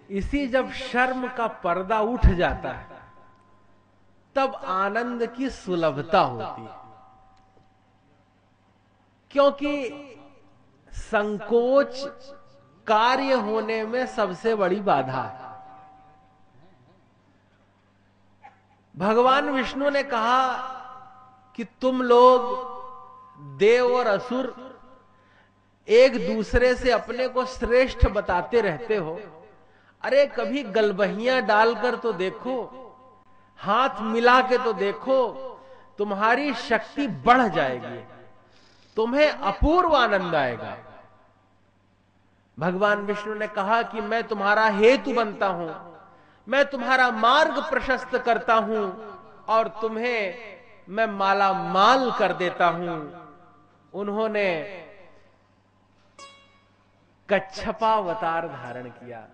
इसी जब शर्म का पर्दा उठ जाता है तब आनंद की सुलभता होती है। क्योंकि संकोच कार्य होने में सबसे बड़ी बाधा है। भगवान विष्णु ने कहा कि तुम लोग देव और असुर एक दूसरे से अपने को श्रेष्ठ बताते रहते हो। अरे कभी गलबहियां डालकर तो देखो, हाथ मिला के तो देखो, तुम्हारी शक्ति बढ़ जाएगी, तुम्हें अपूर्व आनंद आएगा। भगवान विष्णु ने कहा कि मैं तुम्हारा हेतु बनता हूं, मैं तुम्हारा मार्ग प्रशस्त करता हूं और तुम्हें मैं माला माल कर देता हूं। उन्होंने कच्छपावतार धारण किया।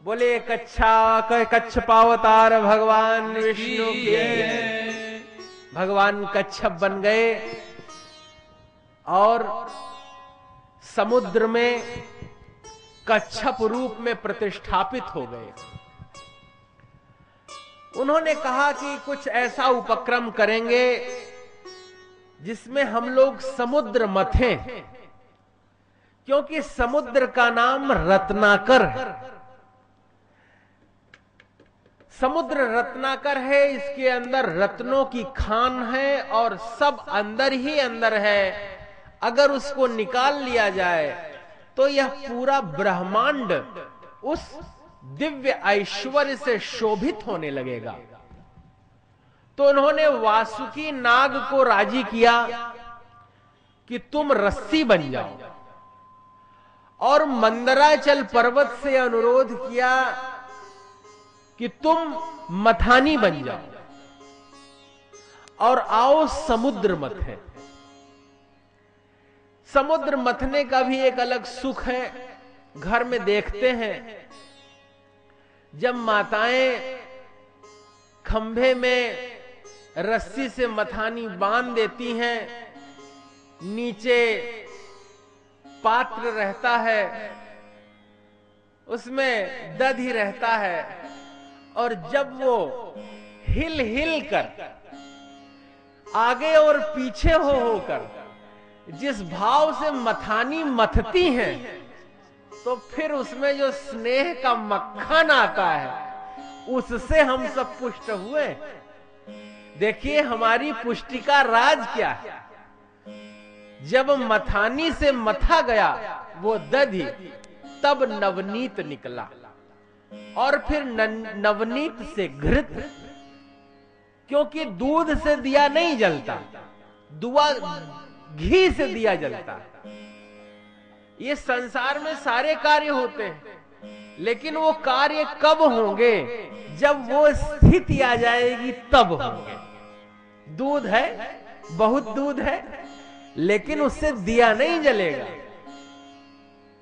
बोले कच्छपावतार भगवान विष्णु के। भगवान कच्छप बन गए और समुद्र में कच्छप रूप में प्रतिष्ठापित हो गए। उन्होंने कहा कि कुछ ऐसा उपक्रम करेंगे जिसमें हम लोग समुद्र मथें, क्योंकि समुद्र का नाम रत्नाकर है। समुद्र रत्नाकर है, इसके अंदर रत्नों की खान है और सब अंदर ही अंदर है। अगर उसको निकाल लिया जाए तो यह पूरा ब्रह्मांड उस दिव्य ऐश्वर्य से शोभित होने लगेगा। तो उन्होंने वासुकी नाग को राजी किया कि तुम रस्सी बन जाओ, और मंदराचल पर्वत से अनुरोध किया कि तुम मथानी बन जाओ और आओ समुद्र मथे। समुद्र मथने का भी एक अलग सुख है। घर में देखते हैं जब माताएं खंभे में रस्सी से मथानी बांध देती हैं, नीचे पात्र रहता है, उसमें दधी रहता है, और जब वो हिल हिल कर आगे और पीछे होकर जिस भाव से मथानी मथती हैं, तो फिर उसमें जो स्नेह का मक्खन आता है उससे हम सब पुष्ट हुए। देखिए हमारी पुष्टि का राज क्या है। जब मथानी से मथा गया वो दधी, तब नवनीत निकला, और फिर नवनीत से घृत, क्योंकि दूध से दिया नहीं जलता, घी से दिया जलता। ये संसार में सारे कार्य होते हैं, लेकिन वो कार्य कब होंगे? जब वो स्थिति आ जाएगी तब होंगे। दूध है, बहुत दूध है, लेकिन उससे दिया नहीं जलेगा।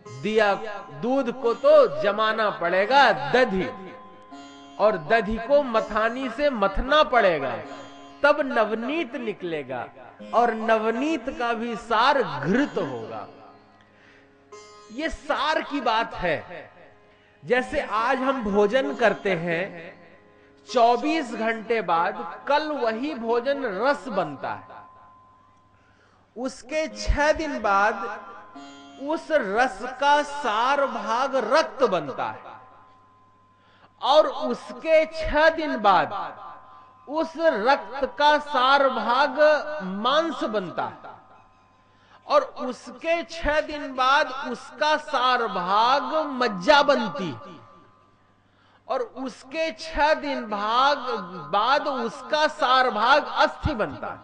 दिया दूध को तो जमाना पड़ेगा दधी, और दधी को मथानी से मथना पड़ेगा, तब नवनीत निकलेगा, और नवनीत का भी सार घृत होगा। ये सार की बात है। जैसे आज हम भोजन करते हैं, 24 घंटे बाद कल वही भोजन रस बनता है, उसके 6 दिन बाद उस रस का सार भाग रक्त बनता है, और उसके 6 दिन बाद उस रक्त का सार भाग मांस बनता है, और उसके 6 दिन बाद उसका सार भाग मज्जा बनती, और उसके 6 दिन बाद उसका सार भाग अस्थि बनता है,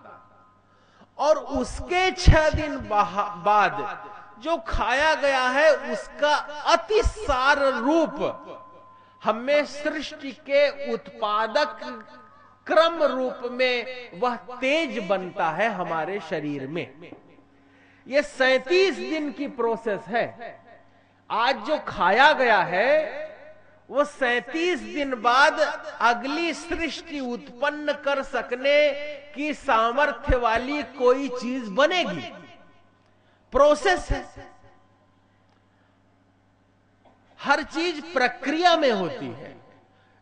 और उसके 6 दिन बाद जो खाया गया है उसका अति सार रूप हमें सृष्टि के उत्पादक क्रम रूप में वह तेज बनता है हमारे शरीर में। ये 37 दिन की प्रोसेस है। आज जो खाया गया है वो 37 दिन बाद अगली सृष्टि उत्पन्न कर सकने की सामर्थ्य वाली कोई चीज बनेगी। प्रोसेस है। हर चीज प्रक्रिया में होती है।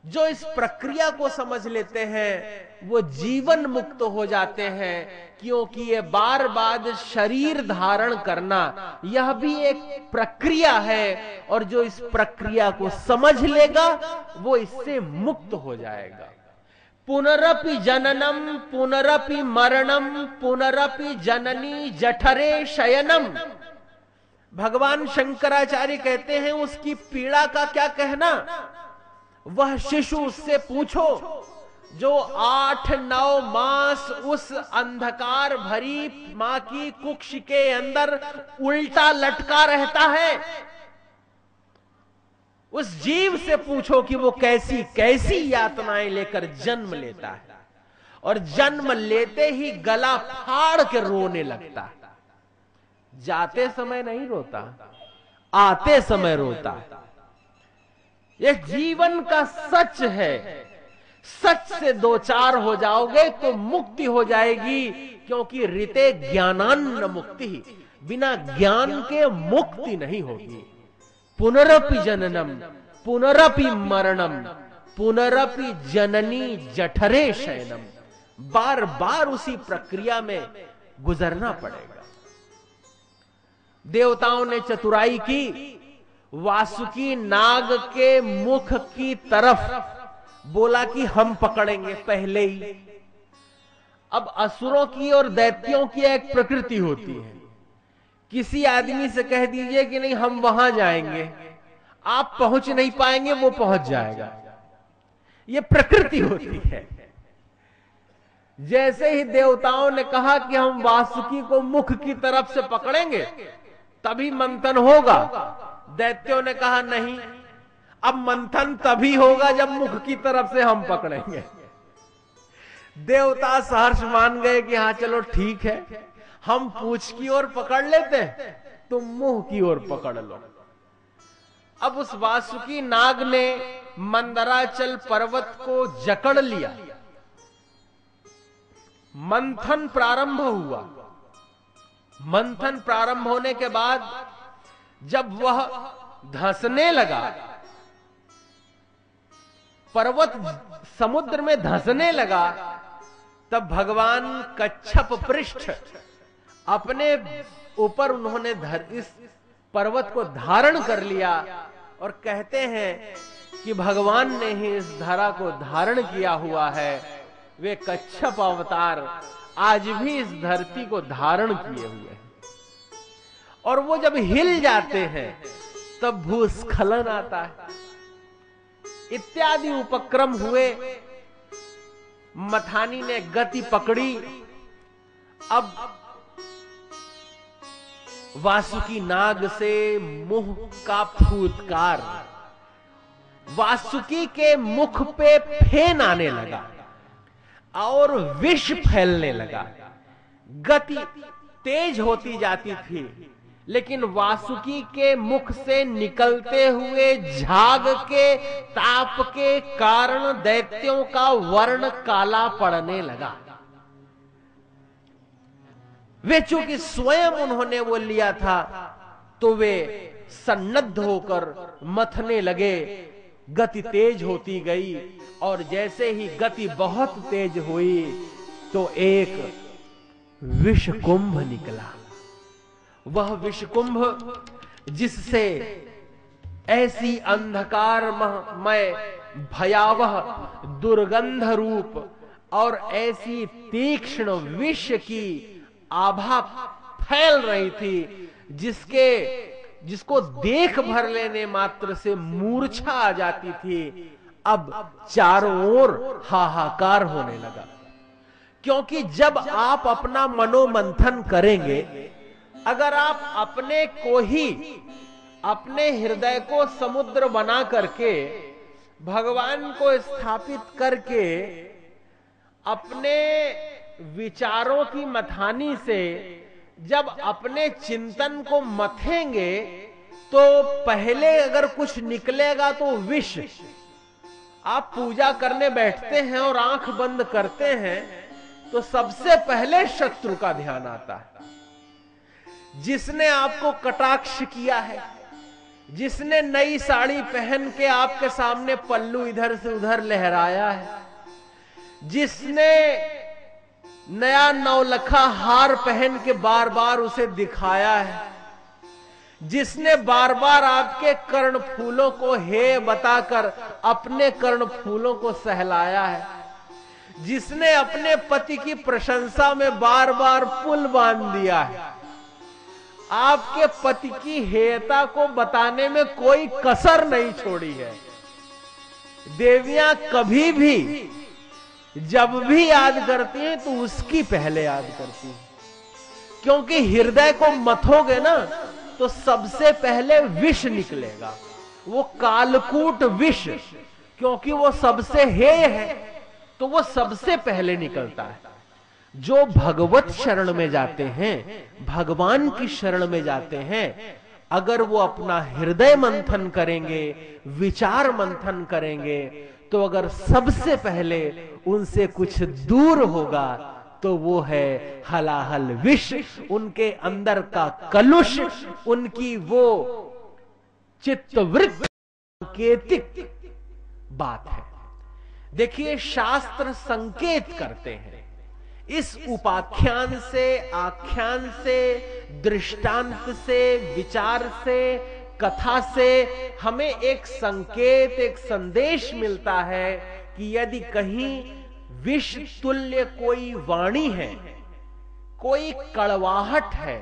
जो इस प्रक्रिया को समझ लेते हैं वो जीवन मुक्त हो जाते हैं, क्योंकि ये बार बार शरीर धारण करना यह भी एक प्रक्रिया है, और जो इस प्रक्रिया को समझ लेगा वो इससे मुक्त हो जाएगा। पुनरपि जननम पुनरपि मरणम पुनरपि जननी जठरे शयनम। भगवान शंकराचार्य कहते हैं उसकी पीड़ा का क्या कहना। वह शिशु, उससे पूछो, जो 8-9 मास उस अंधकार भरी मां की कुक्ष के अंदर उल्टा लटका रहता है, उस जीव से पूछो कि वो कैसी कैसी यातनाएं लेकर जन्म लेता है, और जन्म लेते ही गला फाड़ के रोने लगता है। जाते समय नहीं रोता, आते समय रोता। यह जीवन का सच है। सच से दो चार हो जाओगे तो मुक्ति हो जाएगी, क्योंकि ऋते ज्ञानान्न मुक्ति, बिना ज्ञान के मुक्ति नहीं होगी। पुनरपि जननम पुनरपि मरणम पुनरपि जननी जठरे शयनम। बार बार उसी प्रक्रिया में गुजरना पड़ेगा। देवताओं ने चतुराई की, वासुकी नाग के मुख की तरफ बोला कि हम पकड़ेंगे पहले ही। अब असुरों की और दैत्यों की एक प्रकृति होती है। किसी आदमी से कह दीजिए कि नहीं हम वहां जाएंगे, आप पहुंच नहीं पाएंगे, वो पहुंच जाएगा। ये प्रकृति होती है। जैसे ही देवताओं ने कहा कि हम वासुकी को मुख की तरफ से पकड़ेंगे तभी मंथन होगा, दैत्यों ने कहा नहीं, अब मंथन तभी होगा जब मुख की तरफ से हम पकड़ेंगे। देवता सहर्ष मान गए कि हाँ चलो ठीक है, हम पूंछ की ओर पकड़ लेते हैं, तुम मुंह की ओर पकड़ लो। अब उस वासुकी नाग ने मंदराचल पर्वत को जकड़ लिया। मंथन प्रारंभ हुआ। मंथन प्रारंभ होने के बाद जब वह धंसने लगा, पर्वत समुद्र में धंसने लगा, तब भगवान कच्छप पृष्ठ अपने ऊपर उन्होंने इस पर्वत को धारण कर लिया, और कहते हैं कि भगवान ने ही इस धरा को धारण किया हुआ है। वे कच्छप अवतार आज भी इस धरती को धारण किए हुए हैं, और वो जब हिल जाते हैं तब भूस्खलन आता है, इत्यादि उपक्रम हुए। मथानी ने गति पकड़ी। अब वासुकी नाग से मुंह का फूत्कार, वासुकी के मुख पे फेन आने लगा और विष फैलने लगा। गति तेज होती जाती थी, लेकिन वासुकी के मुख से निकलते हुए झाग के ताप के कारण दैत्यों का वर्ण काला पड़ने लगा। वे चूंकि स्वयं उन्होंने वो लिया था, तो वे सन्नद्ध होकर मथने लगे। गति तेज होती गई, और जैसे ही गति बहुत तेज हुई तो एक विषकुंभ निकला। वह विषकुंभ जिससे ऐसी अंधकारमय भयावह दुर्गंध रूप और ऐसी तीक्ष्ण विष की आभा फैल रही थी, जिसको देख भर लेने मात्र से मूर्छा आ जाती थी, अब चारों ओर हाहाकार होने लगा। क्योंकि जब आप अपना मनोमंथन करेंगे, अगर आप अपने को ही, अपने हृदय को समुद्र बना करके, भगवान को स्थापित करके, अपने विचारों की मथानी से जब अपने चिंतन को मथेंगे, तो पहले अगर कुछ निकलेगा तो विष। आप पूजा करने बैठते हैं और आंख बंद करते हैं तो सबसे पहले शत्रु का ध्यान आता है, जिसने आपको कटाक्ष किया है, जिसने नई साड़ी पहन के आपके सामने पल्लू इधर से उधर लहराया है, जिसने नया नौलखा हार पहन के बार बार उसे दिखाया है, जिसने बार बार आपके कर्ण फूलों को हे बताकर अपने कर्ण फूलों को सहलाया है, जिसने अपने पति की प्रशंसा में बार बार पुल बांध दिया है, आपके पति की हेयता को बताने में कोई कसर नहीं छोड़ी है। देवियां कभी भी जब भी याद करती हैं तो उसकी पहले याद करती हैं, क्योंकि हृदय को मथोगे ना तो सबसे पहले विष निकलेगा, वो कालकूट विष, क्योंकि वो सबसे हेय है तो वो सबसे पहले निकलता है। जो भगवत शरण में जाते हैं, भगवान की शरण में जाते हैं, अगर वो अपना हृदय मंथन करेंगे, विचार मंथन करेंगे, तो अगर सबसे पहले उनसे कुछ दूर होगा तो वो है हलाहल विष, उनके अंदर का कलुष, उनकी वो चित्तवृत्त सांकेतिक बात है। देखिए, शास्त्र संकेत करते हैं, इस उपाख्यान से, आख्यान से, दृष्टांत से, विचार से, कथा से हमें एक संकेत, एक संदेश मिलता है कि यदि कहीं विष तुल्य कोई वाणी है, कोई कड़वाहट है,